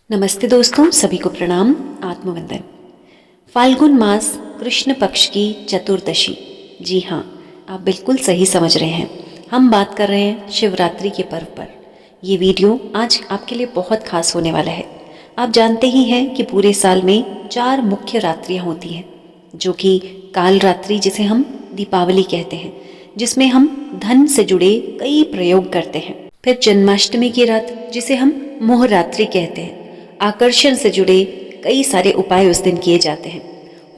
नमस्ते दोस्तों, सभी को प्रणाम। आत्मवंदन। फाल्गुन मास कृष्ण पक्ष की चतुर्दशी। जी हाँ, आप बिल्कुल सही समझ रहे हैं। हम बात कर रहे हैं शिवरात्रि के पर्व पर। ये वीडियो आज आपके लिए बहुत खास होने वाला है। आप जानते ही हैं कि पूरे साल में 4 मुख्य रात्रियाँ होती हैं, जो कि काल रात्रि जिसे हम दीपावली कहते हैं, जिसमें हम धन से जुड़े कई प्रयोग करते हैं। फिर जन्माष्टमी की रात जिसे हम मोह रात्रि कहते हैं, आकर्षण से जुड़े कई सारे उपाय उस दिन किए जाते हैं।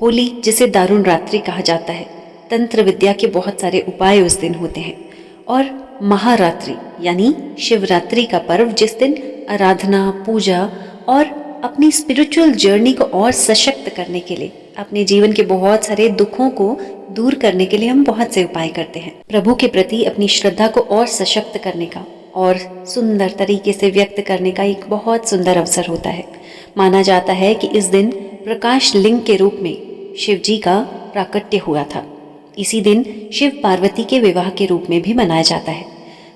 होली जिसे दारुण रात्रि कहा जाता है, तंत्र विद्या के बहुत सारे उपाय उस दिन होते हैं। और महारात्रि यानी शिवरात्रि का पर्व, जिस दिन आराधना, पूजा और अपनी स्पिरिचुअल जर्नी को और सशक्त करने के लिए, अपने जीवन के बहुत सारे दुखों को दूर करने के लिए हम बहुत से उपाय करते हैं। प्रभु के प्रति अपनी श्रद्धा को और सशक्त करने का और सुंदर तरीके से व्यक्त करने का एक बहुत सुंदर अवसर होता है। माना जाता है कि इस दिन प्रकाश लिंग के रूप में शिव जी का प्राकट्य हुआ था। इसी दिन शिव पार्वती के विवाह के रूप में भी मनाया जाता है।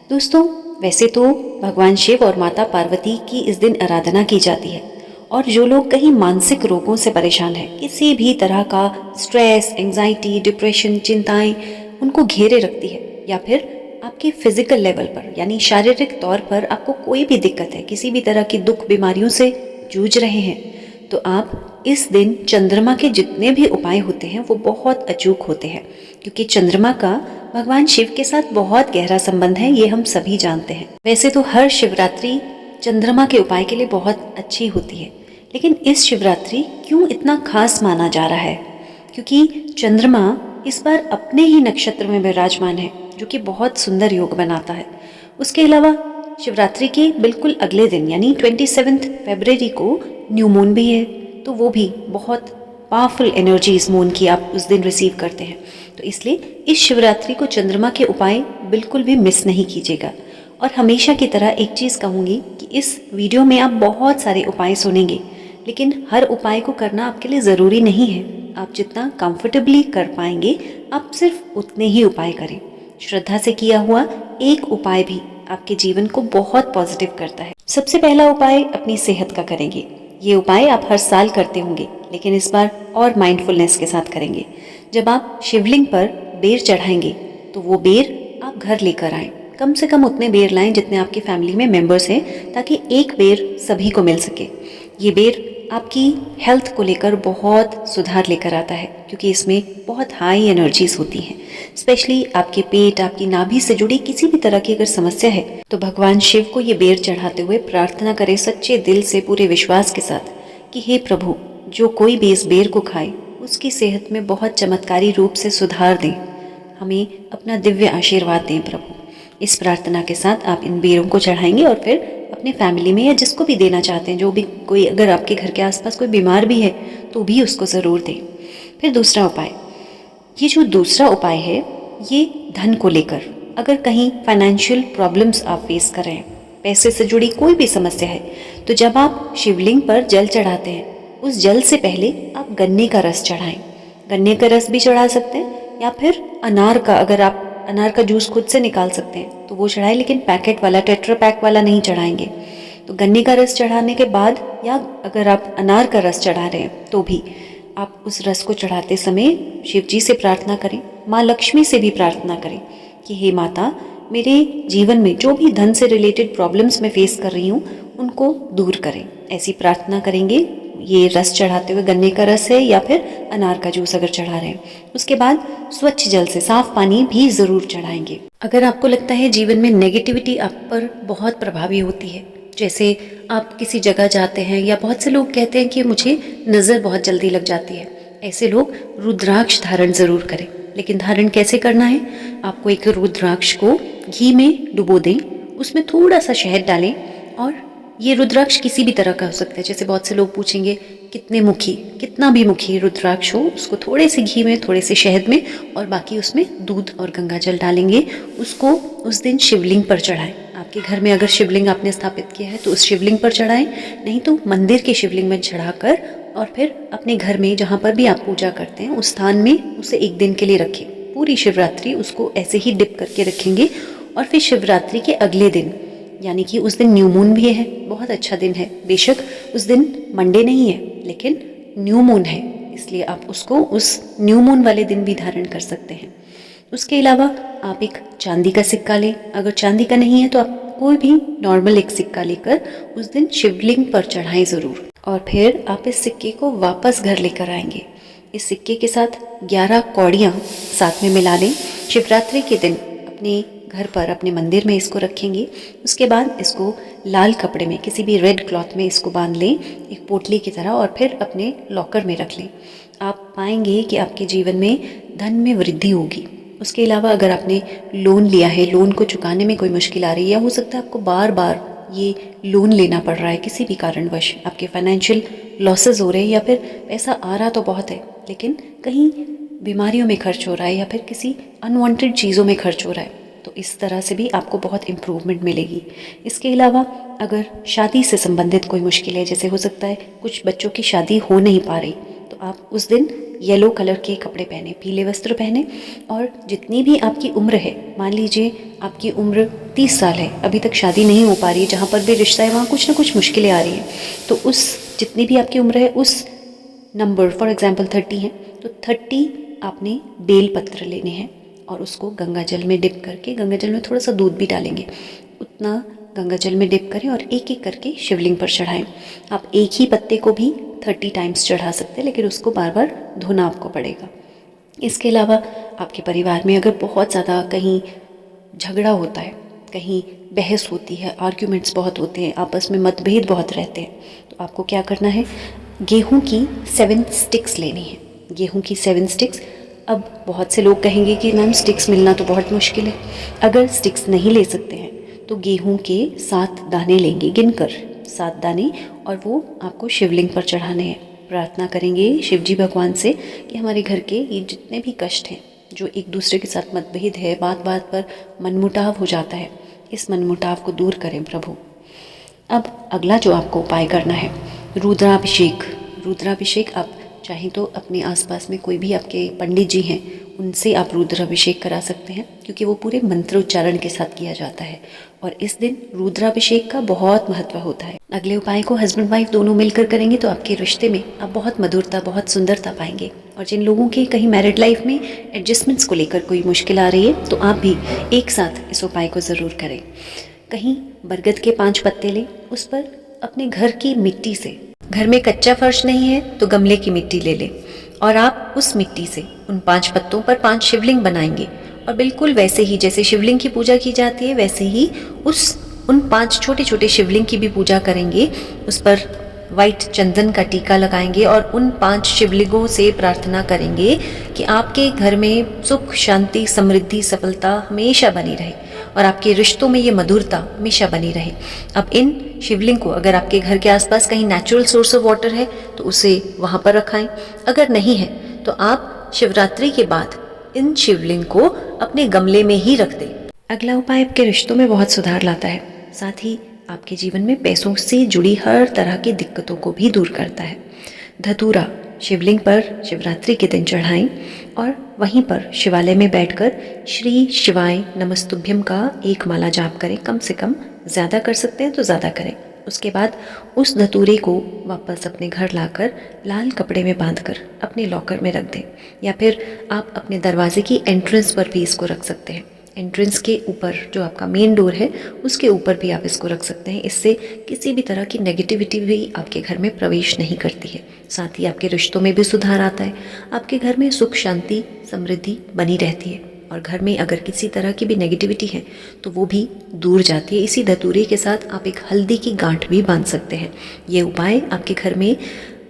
दोस्तों, वैसे तो भगवान शिव और माता पार्वती की इस दिन आराधना की जाती है, और जो लोग कहीं मानसिक रोगों से परेशान हैं, किसी भी तरह का स्ट्रेस, एंजाइटी, डिप्रेशन, चिंताएं उनको घेरे रखती है, या फिर आपके फिजिकल लेवल पर यानी शारीरिक तौर पर आपको कोई भी दिक्कत है, किसी भी तरह की दुख बीमारियों से जूझ रहे हैं, तो आप इस दिन चंद्रमा के जितने भी उपाय होते हैं वो बहुत अचूक होते हैं, क्योंकि चंद्रमा का भगवान शिव के साथ बहुत गहरा संबंध है, ये हम सभी जानते हैं। वैसे तो हर शिवरात्रि चंद्रमा के उपाय के लिए बहुत अच्छी होती है, लेकिन इस शिवरात्रि क्यों इतना खास माना जा रहा है? क्योंकि चंद्रमा इस बार अपने ही नक्षत्र में विराजमान है, जो कि बहुत सुंदर योग बनाता है। उसके अलावा शिवरात्रि के बिल्कुल अगले दिन यानी 27 फरवरी को न्यू मून भी है, तो वो भी बहुत पावरफुल एनर्जी इस मून की आप उस दिन रिसीव करते हैं। तो इसलिए इस शिवरात्रि को चंद्रमा के उपाय बिल्कुल भी मिस नहीं कीजिएगा। और हमेशा की तरह एक चीज़ कहूँगी कि इस वीडियो में आप बहुत सारे उपाय सुनेंगे, लेकिन हर उपाय को करना आपके लिए ज़रूरी नहीं है। आप जितना कंफर्टेबली कर पाएंगे, आप सिर्फ उतने ही उपाय करें। श्रद्धा से किया हुआ एक उपाय भी आपके जीवन को बहुत पॉजिटिव करता है। सबसे पहला उपाय अपनी सेहत का करेंगे। ये उपाय आप हर साल करते होंगे, लेकिन इस बार और माइंडफुलनेस के साथ करेंगे। जब आप शिवलिंग पर बेर चढ़ाएंगे, तो वो बेर आप घर लेकर आएं। कम से कम उतने बेर लाएं जितने आपकी फैमिली में मेंबर्स हैं, ताकि एक बेर सभी को मिल सके। ये बेर आपकी हेल्थ को लेकर बहुत सुधार लेकर आता है, क्योंकि इसमें बहुत हाई एनर्जीज होती हैं। स्पेशली आपके पेट, आपकी नाभि से जुड़ी किसी भी तरह की अगर समस्या है, तो भगवान शिव को ये बेर चढ़ाते हुए प्रार्थना करें सच्चे दिल से, पूरे विश्वास के साथ कि हे प्रभु, जो कोई भी इस बेर को खाए उसकी सेहत में बहुत चमत्कारी रूप से सुधार दें। हमें अपना दिव्य आशीर्वाद दें प्रभु। इस प्रार्थना के साथ आप इन बेरों को चढ़ाएंगे और फिर अपने फैमिली में या जिसको भी देना चाहते हैं, जो भी कोई, अगर आपके घर के आसपास कोई बीमार भी है तो भी उसको ज़रूर दें। फिर दूसरा उपाय, ये जो दूसरा उपाय है ये धन को लेकर, अगर कहीं फाइनेंशियल प्रॉब्लम्स आप फेस कर रहे हैं, पैसे से जुड़ी कोई भी समस्या है, तो जब आप शिवलिंग पर जल चढ़ाते हैं, उस जल से पहले आप गन्ने का रस चढ़ाएं। गन्ने का रस भी चढ़ा सकते हैं, या फिर अनार का, अगर आप अनार का जूस खुद से निकाल सकते हैं तो वो चढ़ाएं, लेकिन पैकेट वाला, टेट्रा पैक वाला नहीं चढ़ाएंगे। तो गन्ने का रस चढ़ाने के बाद, या अगर आप अनार का रस चढ़ा रहे हैं तो भी आप उस रस को चढ़ाते समय शिव जी से प्रार्थना करें, माँ लक्ष्मी से भी प्रार्थना करें कि हे माता, मेरे जीवन में जो भी धन से रिलेटेड प्रॉब्लम्स मैं फेस कर रही हूँ उनको दूर करें। ऐसी प्रार्थना करेंगे। ये रस चढ़ाते हुए गन्ने का रस है या फिर अनार का जूस अगर चढ़ा रहे हैं। उसके बाद स्वच्छ जल से साफ पानी भी ज़रूर चढ़ाएंगे। अगर आपको लगता है जीवन में नेगेटिविटी आप पर बहुत प्रभावी होती है, जैसे आप किसी जगह जाते हैं, या बहुत से लोग कहते हैं कि मुझे नज़र बहुत जल्दी लग जाती है, ऐसे लोग रुद्राक्ष धारण ज़रूर करें। लेकिन धारण कैसे करना है? आपको एक रुद्राक्ष को घी में डुबो दें, उसमें थोड़ा सा शहद डालें, और ये रुद्राक्ष किसी भी तरह का हो सकता है। जैसे बहुत से लोग पूछेंगे कितने मुखी, कितना भी मुखी रुद्राक्ष हो, उसको थोड़े से घी में, थोड़े से शहद में, और बाकी उसमें दूध और गंगा जल डालेंगे। उसको उस दिन शिवलिंग पर चढ़ाएं। आपके घर में अगर शिवलिंग आपने स्थापित किया है तो उस शिवलिंग पर चढ़ाएं, नहीं तो मंदिर के शिवलिंग में चढ़ाकर, और फिर अपने घर में जहाँ पर भी आप पूजा करते हैं उस स्थान में उसे एक दिन के लिए रखें। पूरी शिवरात्रि उसको ऐसे ही डिप करके रखेंगे, और फिर शिवरात्रि के अगले दिन यानी कि उस दिन न्यू मून भी है, बहुत अच्छा दिन है। बेशक उस दिन मंडे नहीं है, लेकिन न्यू मून है, इसलिए आप उसको उस न्यू मून वाले दिन भी धारण कर सकते हैं। उसके अलावा आप एक चांदी का सिक्का लें। अगर चांदी का नहीं है तो आप कोई भी नॉर्मल एक सिक्का लेकर उस दिन शिवलिंग पर चढ़ाएं ज़रूर, और फिर आप इस सिक्के को वापस घर लेकर आएंगे। इस सिक्के के साथ 11 कौड़ियाँ साथ में मिला लें। शिवरात्रि के दिन अपने घर पर, अपने मंदिर में इसको रखेंगे। उसके बाद इसको लाल कपड़े में, किसी भी रेड क्लॉथ में इसको बांध लें एक पोटली की तरह, और फिर अपने लॉकर में रख लें। आप पाएंगे कि आपके जीवन में धन में वृद्धि होगी। उसके अलावा अगर आपने लोन लिया है, लोन को चुकाने में कोई मुश्किल आ रही है, या हो सकता है आपको बार बार ये लोन लेना पड़ रहा है, किसी भी कारणवश आपके फाइनेंशियल लॉसेस हो रहे हैं, या फिर पैसा आ रहा तो बहुत है लेकिन कहीं बीमारियों में खर्च हो रहा है, या फिर किसी अनवांटेड चीज़ों में खर्च हो रहा है, तो इस तरह से भी आपको बहुत इम्प्रूवमेंट मिलेगी। इसके अलावा अगर शादी से संबंधित कोई मुश्किल है, जैसे हो सकता है कुछ बच्चों की शादी हो नहीं पा रही, तो आप उस दिन येलो कलर के कपड़े पहने, पीले वस्त्र पहने, और जितनी भी आपकी उम्र है, मान लीजिए आपकी उम्र 30 साल है, अभी तक शादी नहीं हो पा रही है, जहाँ पर भी रिश्ता है वहाँ कुछ ना कुछ मुश्किलें आ रही हैं, तो उस जितनी भी आपकी उम्र है उस नंबर, फॉर एग्जांपल 30 है, तो 30 आपने बेल पत्र लेने हैं और उसको गंगा जल में डिप करके, गंगा जल में थोड़ा सा दूध भी डालेंगे, उतना गंगा जल में डिप करें और एक एक करके शिवलिंग पर चढ़ाएं। आप एक ही पत्ते को भी 30 टाइम्स चढ़ा सकते हैं, लेकिन उसको बार बार धोना आपको पड़ेगा। इसके अलावा आपके परिवार में अगर बहुत ज़्यादा कहीं झगड़ा होता है, कहीं बहस होती है, आर्ग्यूमेंट्स बहुत होते हैं, आपस में मतभेद बहुत रहते हैं, तो आपको क्या करना है, गेहूं की 7 स्टिक्स लेनी है। गेहूं की 7 स्टिक्स। अब बहुत से लोग कहेंगे कि मैम स्टिक्स मिलना तो बहुत मुश्किल है। अगर स्टिक्स नहीं ले सकते हैं तो गेहूं के 7 दाने लेंगे, गिनकर 7 दाने, और वो आपको शिवलिंग पर चढ़ाने हैं। प्रार्थना करेंगे शिवजी भगवान से कि हमारे घर के ये जितने भी कष्ट हैं, जो एक दूसरे के साथ मतभेद है, बात बात पर मनमुटाव हो जाता है, इस मनमुटाव को दूर करें प्रभु। अब अगला जो आपको उपाय करना है, रुद्राभिषेक। रुद्राभिषेक आप चाहें तो अपने आसपास में कोई भी आपके पंडित जी हैं, उनसे आप रुद्राभिषेक करा सकते हैं, क्योंकि वो पूरे मंत्रोच्चारण के साथ किया जाता है, और इस दिन रुद्राभिषेक का बहुत महत्व होता है। अगले उपाय को हस्बैंड वाइफ दोनों मिलकर करेंगे तो आपके रिश्ते में आप बहुत मधुरता, बहुत सुंदरता पाएंगे। और जिन लोगों के कहीं मैरिड लाइफ में एडजस्टमेंट्स को लेकर कोई मुश्किल आ रही है, तो आप भी एक साथ इस उपाय को ज़रूर करें। कहीं बरगद के 5 पत्ते लें, उस पर अपने घर की मिट्टी से, घर में कच्चा फर्श नहीं है तो गमले की मिट्टी ले लें, और आप उस मिट्टी से उन 5 पत्तों पर 5 शिवलिंग बनाएंगे, और बिल्कुल वैसे ही जैसे शिवलिंग की पूजा की जाती है, वैसे ही उन 5 छोटे छोटे शिवलिंग की भी पूजा करेंगे। उस पर वाइट चंदन का टीका लगाएंगे और उन 5 शिवलिंगों से प्रार्थना करेंगे कि आपके घर में सुख, शांति, समृद्धि, सफलता हमेशा बनी रहे, और आपके रिश्तों में ये मधुरता हमेशा बनी रहे। अब इन शिवलिंग को, अगर आपके घर के आसपास कहीं नेचुरल सोर्स ऑफ वाटर है तो उसे वहाँ पर रखाएं, अगर नहीं है तो आप शिवरात्रि के बाद इन शिवलिंग को अपने गमले में ही रख दें। अगला उपाय आपके रिश्तों में बहुत सुधार लाता है, साथ ही आपके जीवन में पैसों से जुड़ी हर तरह की दिक्कतों को भी दूर करता है। धतूरा शिवलिंग पर शिवरात्रि के दिन चढ़ाएं, और वहीं पर शिवालय में बैठकर श्री शिवाय नमस्तुभ्यम का 1 माला जाप करें। कम से कम, ज़्यादा कर सकते हैं तो ज़्यादा करें। उसके बाद उस धतूरे को वापस अपने घर लाकर लाल कपड़े में बांधकर अपने लॉकर में रख दें, या फिर आप अपने दरवाजे की एंट्रेंस पर भी इसको रख सकते हैं। एंट्रेंस के ऊपर जो आपका मेन डोर है उसके ऊपर भी आप इसको रख सकते हैं। इससे किसी भी तरह की नेगेटिविटी भी आपके घर में प्रवेश नहीं करती है। साथ ही आपके रिश्तों में भी सुधार आता है, आपके घर में सुख, शांति, समृद्धि बनी रहती है, और घर में अगर किसी तरह की भी नेगेटिविटी है तो वो भी दूर जाती है। इसी धतूरे के साथ आप एक हल्दी की गांठ भी बांध सकते हैं। ये उपाय आपके घर में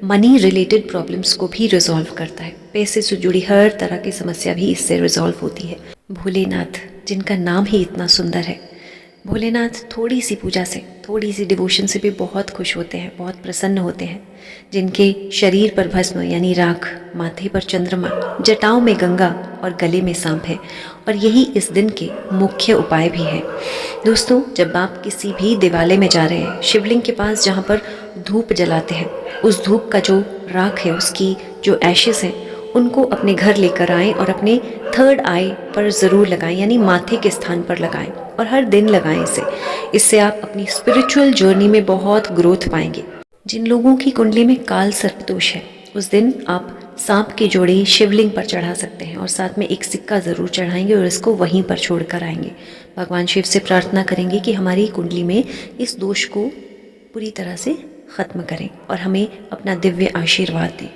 मनी रिलेटेड प्रॉब्लम्स को भी रिजॉल्व करता है। पैसे से जुड़ी हर तरह की समस्या भी इससे रिजॉल्व होती है। भोलेनाथ, जिनका नाम ही इतना सुंदर है, भोलेनाथ थोड़ी सी पूजा से, थोड़ी सी डिवोशन से भी बहुत खुश होते हैं, बहुत प्रसन्न होते हैं। जिनके शरीर पर भस्म यानी राख, माथे पर चंद्रमा, जटाओं में गंगा और गले में सांप है, और यही इस दिन के मुख्य उपाय भी हैं। दोस्तों, जब आप किसी भी दिवालय में जा रहे हैं, शिवलिंग के पास जहाँ पर धूप जलाते हैं, उस धूप का जो राख है, उसकी जो एशेस हैं, उनको अपने घर लेकर आएं और अपने 3rd आई पर ज़रूर लगाएं, यानी माथे के स्थान पर लगाएं। और हर दिन लगाएं इसे। इससे आप अपनी स्पिरिचुअल जर्नी में बहुत ग्रोथ पाएंगे। जिन लोगों की कुंडली में काल सर्प दोष है, उस दिन आप सांप की जोड़ी शिवलिंग पर चढ़ा सकते हैं और साथ में एक सिक्का ज़रूर चढ़ाएंगे और इसको वहीं पर छोड़ कर आएंगे। भगवान शिव से प्रार्थना करेंगे कि हमारी कुंडली में इस दोष को पूरी तरह से ख़त्म करें और हमें अपना दिव्य आशीर्वाद दें।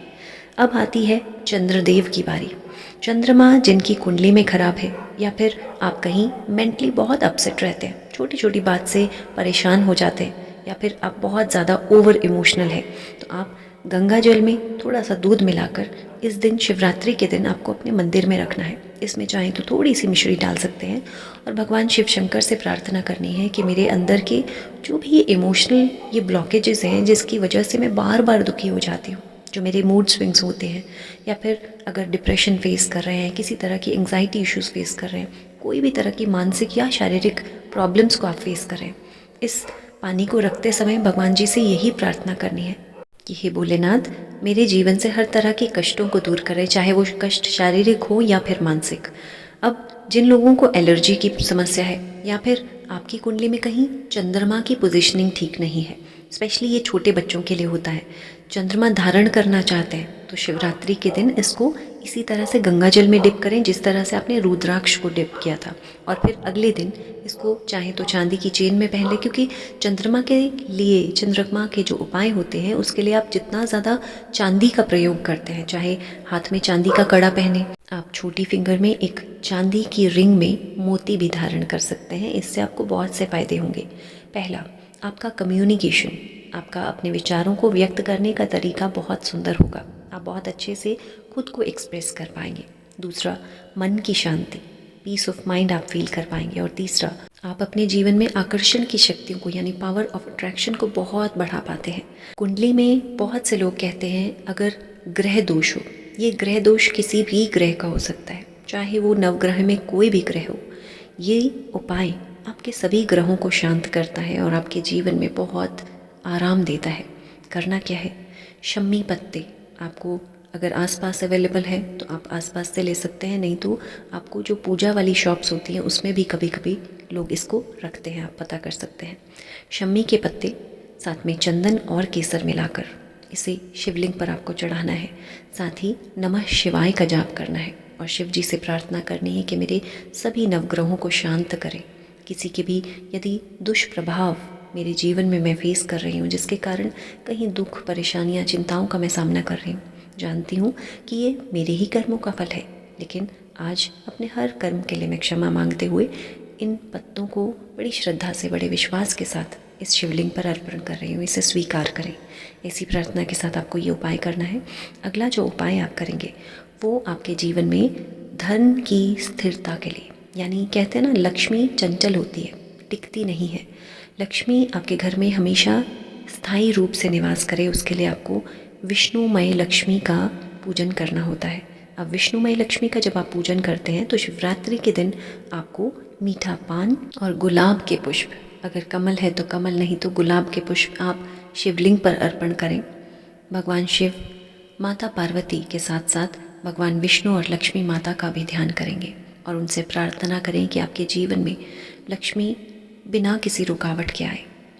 अब आती है चंद्रदेव की बारी। चंद्रमा जिनकी कुंडली में खराब है, या फिर आप कहीं मेंटली बहुत अपसेट रहते हैं, छोटी छोटी बात से परेशान हो जाते हैं, या फिर आप बहुत ज़्यादा ओवर इमोशनल है, तो आप गंगा जल में थोड़ा सा दूध मिलाकर इस दिन शिवरात्रि के दिन आपको अपने मंदिर में रखना है। इसमें चाहें तो थोड़ी सी मिश्री डाल सकते हैं और भगवान शिव शंकर से प्रार्थना करनी है कि मेरे अंदर के जो भी ये इमोशनल ये ब्लॉकेजेस हैं जिसकी वजह से मैं बार बार दुखी हो जाती हूँ, जो मेरे मूड स्विंग्स होते हैं, या फिर अगर डिप्रेशन फेस कर रहे हैं, किसी तरह की एंग्जाइटी इश्यूज़ फेस कर रहे हैं, कोई भी तरह की मानसिक या शारीरिक प्रॉब्लम्स को आप फेस कर रहे हैं, इस पानी को रखते समय भगवान जी से यही प्रार्थना करनी है कि हे भोलेनाथ, मेरे जीवन से हर तरह के कष्टों को दूर करें, चाहे वो कष्ट शारीरिक हो या फिर मानसिक। अब जिन लोगों को एलर्जी की समस्या है, या फिर आपकी कुंडली में कहीं चंद्रमा की पोजीशनिंग ठीक नहीं है, स्पेशली ये छोटे बच्चों के लिए होता है, चंद्रमा धारण करना चाहते हैं, तो शिवरात्रि के दिन इसको इसी तरह से गंगा जल में डिप करें जिस तरह से आपने रुद्राक्ष को डिप किया था, और फिर अगले दिन इसको चाहे तो चांदी की चेन में पहन लें, क्योंकि चंद्रमा के लिए, चंद्रमा के जो उपाय होते हैं उसके लिए आप जितना ज़्यादा चांदी का प्रयोग करते हैं, चाहे हाथ में चांदी का कड़ा पहने, आप छोटी फिंगर में एक चांदी की रिंग में मोती भी धारण कर सकते हैं। इससे आपको बहुत से फ़ायदे होंगे। पहला, आपका कम्युनिकेशन, आपका अपने विचारों को व्यक्त करने का तरीका बहुत सुंदर होगा, आप बहुत अच्छे से खुद को एक्सप्रेस कर पाएंगे। दूसरा, मन की शांति, पीस ऑफ माइंड आप फील कर पाएंगे। और तीसरा, आप अपने जीवन में आकर्षण की शक्तियों को यानी पावर ऑफ अट्रैक्शन को बहुत बढ़ा पाते हैं। कुंडली में बहुत से लोग कहते हैं अगर ग्रह दोष हो, ये ग्रह दोष किसी भी ग्रह का हो सकता है, चाहे वो नवग्रह में कोई भी ग्रह हो, ये उपाय आपके सभी ग्रहों को शांत करता है और आपके जीवन में बहुत आराम देता है। करना क्या है, शम्मी पत्ते आपको अगर आसपास अवेलेबल है तो आप आसपास से ले सकते हैं, नहीं तो आपको जो पूजा वाली शॉप्स होती हैं उसमें भी कभी कभी लोग इसको रखते हैं, आप पता कर सकते हैं। शम्मी के पत्ते साथ में चंदन और केसर मिलाकर इसे शिवलिंग पर आपको चढ़ाना है। साथ ही नमः शिवाय का जाप करना है और शिव जी से प्रार्थना करनी है कि मेरे सभी नवग्रहों को शांत करें। किसी के भी यदि दुष्प्रभाव मेरे जीवन में मैं फेस कर रही हूँ, जिसके कारण कहीं दुख, परेशानियाँ, चिंताओं का मैं सामना कर रही हूँ, जानती हूँ कि ये मेरे ही कर्मों का फल है, लेकिन आज अपने हर कर्म के लिए मैं क्षमा मांगते हुए इन पत्तों को बड़ी श्रद्धा से, बड़े विश्वास के साथ इस शिवलिंग पर अर्पण कर रही हूँ, इसे स्वीकार करें। ऐसी प्रार्थना के साथ आपको ये उपाय करना है। अगला जो उपाय आप करेंगे वो आपके जीवन में धन की स्थिरता के लिए, यानी कहते हैं ना, लक्ष्मी चंचल होती है, टिकती नहीं है। लक्ष्मी आपके घर में हमेशा स्थायी रूप से निवास करे, उसके लिए आपको विष्णुमय लक्ष्मी का पूजन करना होता है। अब विष्णुमय लक्ष्मी का जब आप पूजन करते हैं तो शिवरात्रि के दिन आपको मीठा पान और गुलाब के पुष्प, अगर कमल है तो कमल, नहीं तो गुलाब के पुष्प आप शिवलिंग पर अर्पण करें। भगवान शिव, माता पार्वती के साथ साथ भगवान विष्णु और लक्ष्मी माता का भी ध्यान करेंगे और उनसे प्रार्थना करें कि आपके जीवन में लक्ष्मी बिना किसी रुकावट के आए,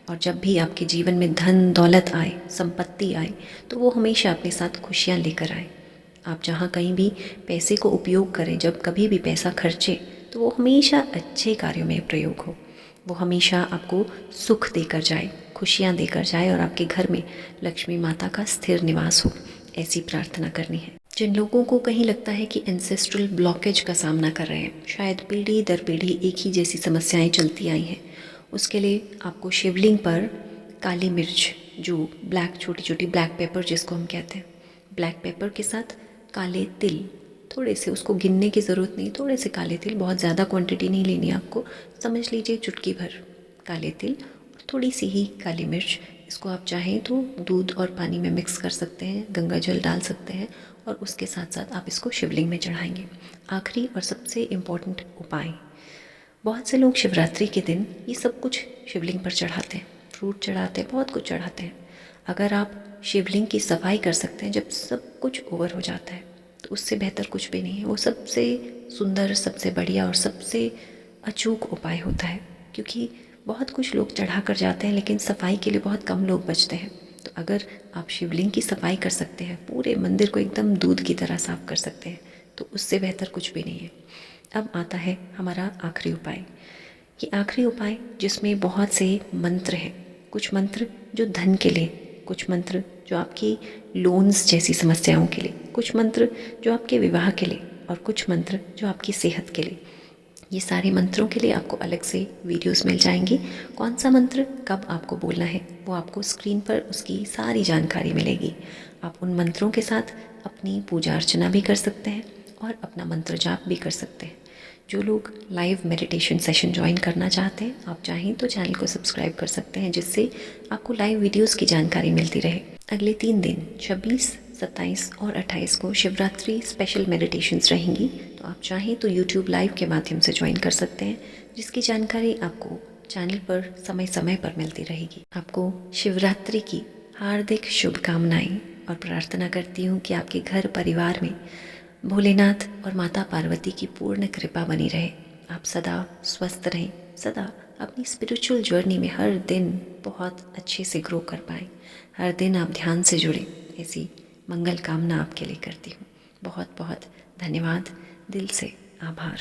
और जब भी आपके जीवन में धन दौलत आए, संपत्ति आए, तो वो हमेशा अपने साथ खुशियाँ लेकर आए। आप जहाँ कहीं भी पैसे को उपयोग करें, जब कभी भी पैसा खर्चें, तो वो हमेशा अच्छे कार्यों में प्रयोग हो, वो हमेशा आपको सुख देकर जाए, खुशियाँ देकर जाए और आपके घर में लक्ष्मी माता का स्थिर निवास हो। ऐसी प्रार्थना करनी है। जिन लोगों को कहीं लगता है कि एंसेस्ट्रल ब्लॉकेज का सामना कर रहे हैं, शायद पीढ़ी दर पीढ़ी एक ही जैसी समस्याएं चलती आई हैं, उसके लिए आपको शिवलिंग पर काली मिर्च, जो ब्लैक, छोटी छोटी ब्लैक पेपर जिसको हम कहते हैं, ब्लैक पेपर के साथ काले तिल, थोड़े से, उसको गिनने की ज़रूरत नहीं, थोड़े से काले तिल, बहुत ज़्यादा क्वांटिटी नहीं लेनी आपको, समझ लीजिए चुटकी भर काले तिल और थोड़ी सी ही काली मिर्च। इसको आप चाहें तो दूध और पानी में मिक्स कर सकते हैं, गंगा जल डाल सकते हैं और उसके साथ साथ आप इसको शिवलिंग में चढ़ाएंगे। आखिरी और सबसे इम्पॉर्टेंट उपाय, बहुत से लोग शिवरात्रि के दिन ये सब कुछ शिवलिंग पर चढ़ाते हैं, फ्रूट चढ़ाते हैं, बहुत कुछ चढ़ाते हैं। अगर आप शिवलिंग की सफाई कर सकते हैं जब सब कुछ ओवर हो जाता है, तो उससे बेहतर कुछ भी नहीं है। वो सबसे सुंदर, सबसे बढ़िया और सबसे अचूक उपाय होता है, क्योंकि बहुत कुछ लोग चढ़ा कर जाते हैं लेकिन सफाई के लिए बहुत कम लोग बचते हैं। तो अगर आप शिवलिंग की सफाई कर सकते हैं, पूरे मंदिर को एकदम दूध की तरह साफ कर सकते हैं, तो उससे बेहतर कुछ भी नहीं है। अब आता है हमारा आखिरी उपाय। ये आखिरी उपाय जिसमें बहुत से मंत्र हैं, कुछ मंत्र जो धन के लिए, कुछ मंत्र जो आपकी लोन्स जैसी समस्याओं के लिए, कुछ मंत्र जो आपके विवाह के लिए, और कुछ मंत्र जो आपकी सेहत के लिए। ये सारे मंत्रों के लिए आपको अलग से वीडियोस मिल जाएंगी। कौन सा मंत्र कब आपको बोलना है वो आपको स्क्रीन पर उसकी सारी जानकारी मिलेगी। आप उन मंत्रों के साथ अपनी पूजा अर्चना भी कर सकते हैं और अपना मंत्र जाप भी कर सकते हैं। जो लोग लाइव मेडिटेशन सेशन ज्वाइन करना चाहते हैं, आप चाहें तो चैनल को सब्सक्राइब कर सकते हैं, जिससे आपको लाइव वीडियोस की जानकारी मिलती रहे। अगले 3 दिन 26, 27 और 28 को शिवरात्रि स्पेशल मेडिटेशंस रहेंगी। तो आप चाहें तो यूट्यूब लाइव के माध्यम से ज्वाइन कर सकते हैं, जिसकी जानकारी आपको चैनल पर समय समय पर मिलती रहेगी। आपको शिवरात्रि की हार्दिक शुभकामनाएं और प्रार्थना करती हूँ कि आपके घर परिवार में भोलेनाथ और माता पार्वती की पूर्ण कृपा बनी रहे। आप सदा स्वस्थ रहें, सदा अपनी स्पिरिचुअल जर्नी में हर दिन बहुत अच्छे से ग्रो कर पाएँ, हर दिन आप ध्यान से जुड़ें, ऐसी मंगल कामना आपके लिए करती हूँ। बहुत बहुत धन्यवाद, दिल से आभार।